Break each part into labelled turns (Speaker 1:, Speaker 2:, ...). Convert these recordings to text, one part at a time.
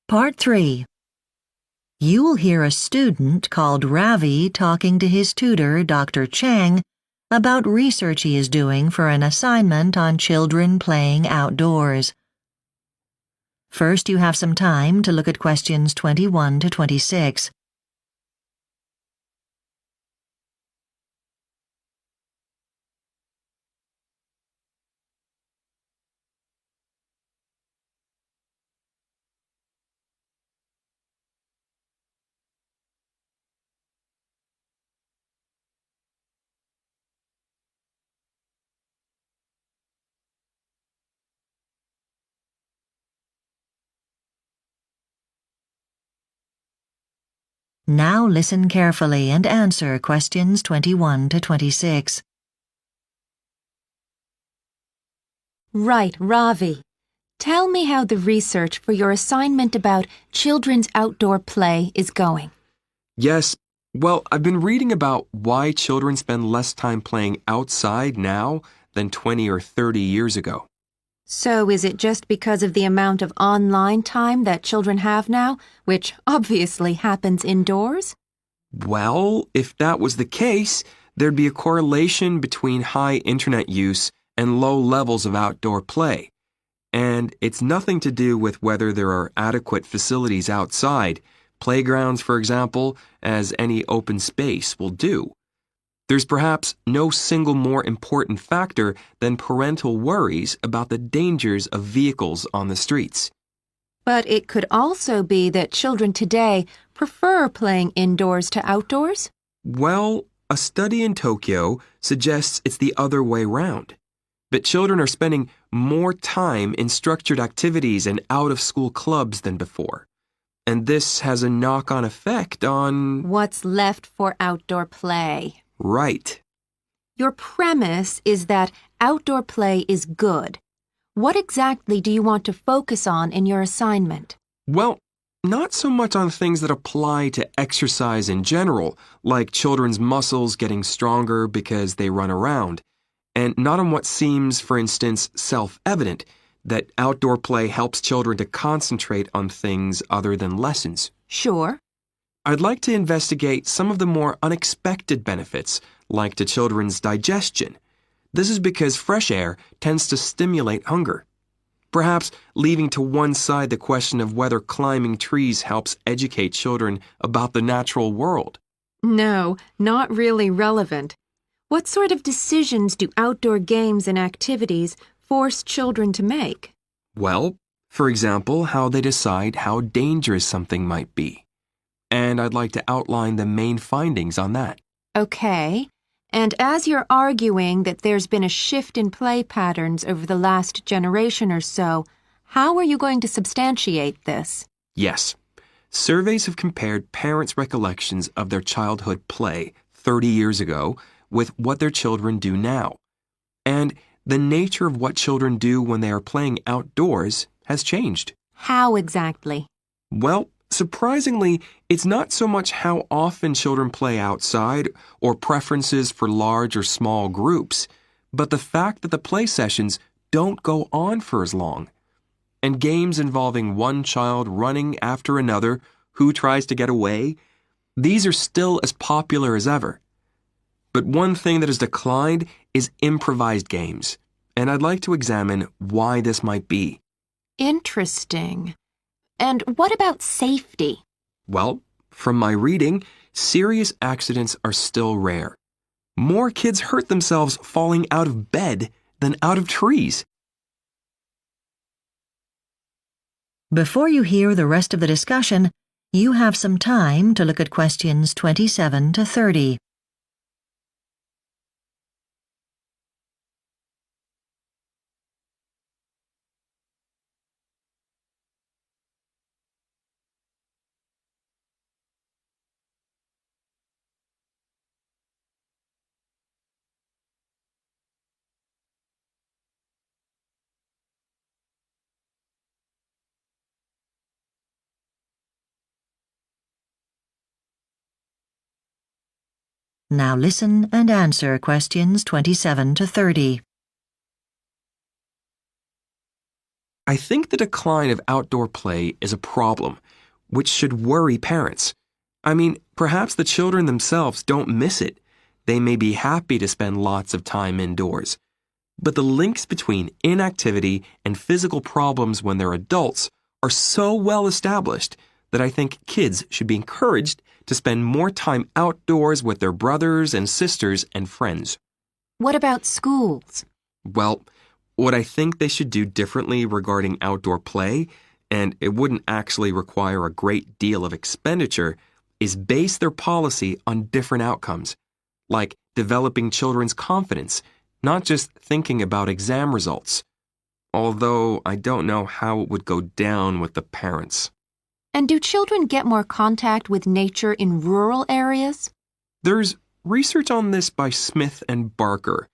Speaker 1: Part 3. You will hear a student called Ravi talking to his tutor, Dr. Chang, about research he is doing for an assignment on children playing outdoors. First, you have some time to look at questions 21 to 26. Now listen carefully and answer questions 21 to 26.
Speaker 2: Right, Ravi. Tell me how the research for your assignment about children's outdoor play is going.
Speaker 3: Yes, well, I've been reading about why children spend less time playing outside now than 20 or 30 years ago.
Speaker 2: So is it just because of the amount of online time that children have now, which obviously happens indoors?
Speaker 3: Well, if that was the case, there'd be a correlation between high internet use and low levels of outdoor play. And it's nothing to do with whether there are adequate facilities outside, playgrounds, for example, as any open space will do. There's perhaps no single more important factor than parental worries about the dangers of vehicles on the streets.
Speaker 2: But it could also be that children today prefer playing indoors to outdoors?
Speaker 3: Well, a study in Tokyo suggests it's the other way round. But children are spending more time in structured activities and out-of-school clubs than before. And this has a knock-on effect on...
Speaker 2: What's left for outdoor play?
Speaker 3: Right.
Speaker 2: Your premise is that outdoor play is good. What exactly do you want to focus on in your assignment?
Speaker 3: Well, not so much on things that apply to exercise in general, like children's muscles getting stronger because they run around, and not on what seems, for instance, self-evident, that outdoor play helps children to concentrate on things other than lessons.
Speaker 2: Sure.
Speaker 3: I'd like to investigate some of the more unexpected benefits, like to children's digestion. This is because fresh air tends to stimulate hunger. Perhaps leaving to one side the question of whether climbing trees helps educate children about the natural world.
Speaker 2: No, not really relevant. What sort of decisions do outdoor games and activities force children to make?
Speaker 3: Well, for example, how they decide how dangerous something might be. And I'd like to outline the main findings on that.
Speaker 2: Okay. And as you're arguing that there's been a shift in play patterns over the last generation or so, how are you going to substantiate this?
Speaker 3: Yes. Surveys have compared parents' recollections of their childhood play 30 years ago with what their children do now. And the nature of what children do when they are playing outdoors has changed.
Speaker 2: How exactly?
Speaker 3: Well, surprisingly, it's not so much how often children play outside or preferences for large or small groups, but the fact that the play sessions don't go on for as long. And games involving one child running after another who tries to get away, these are still as popular as ever. But one thing that has declined is improvised games, and I'd like to examine why this might be.
Speaker 2: Interesting. And what about safety?
Speaker 3: Well, from my reading, serious accidents are still rare. More kids hurt themselves falling out of bed than out of trees.
Speaker 1: Before you hear the rest of the discussion, you have some time to look at questions 27 to 30. Now listen and answer questions 27 to 30.
Speaker 3: I think the decline of outdoor play is a problem, which should worry parents. I mean, perhaps the children themselves don't miss it. They may be happy to spend lots of time indoors. But the links between inactivity and physical problems when they're adults are so well established that I think kids should be encouraged to spend more time outdoors with their brothers and sisters and friends.
Speaker 2: What about schools?
Speaker 3: Well, what I think they should do differently regarding outdoor play, and it wouldn't actually require a great deal of expenditure, is base their policy on different outcomes, like developing children's confidence, not just thinking about exam results. Although I don't know how it would go down with the parents.
Speaker 2: And do children get more contact with nature in rural areas?
Speaker 3: There's research on this by Smith and Barker.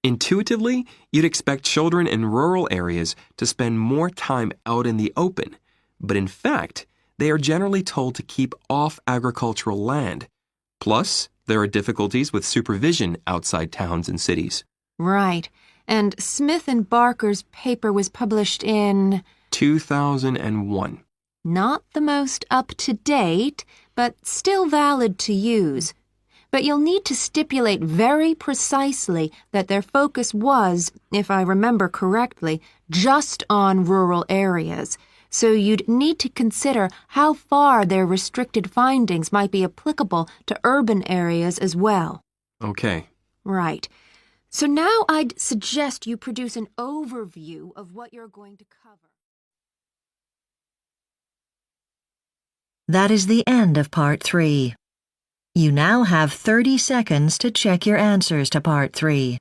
Speaker 3: Intuitively, you'd expect children in rural areas to spend more time out in the open, but in fact, they are generally told to keep off agricultural land. Plus, there are difficulties with supervision outside towns and cities.
Speaker 2: Right. And Smith and Barker's paper was published in
Speaker 3: 2001.
Speaker 2: Not the most up-to-date, but still valid to use. But you'll need to stipulate very precisely that their focus was, if I remember correctly, just on rural areas. So you'd need to consider how far their restricted findings might be applicable to urban areas as well.
Speaker 3: Okay.
Speaker 2: Right. So now I'd suggest you produce an overview of what you're going to cover.
Speaker 1: That is the end of Part 3. You now have 30 seconds to check your answers to Part 3.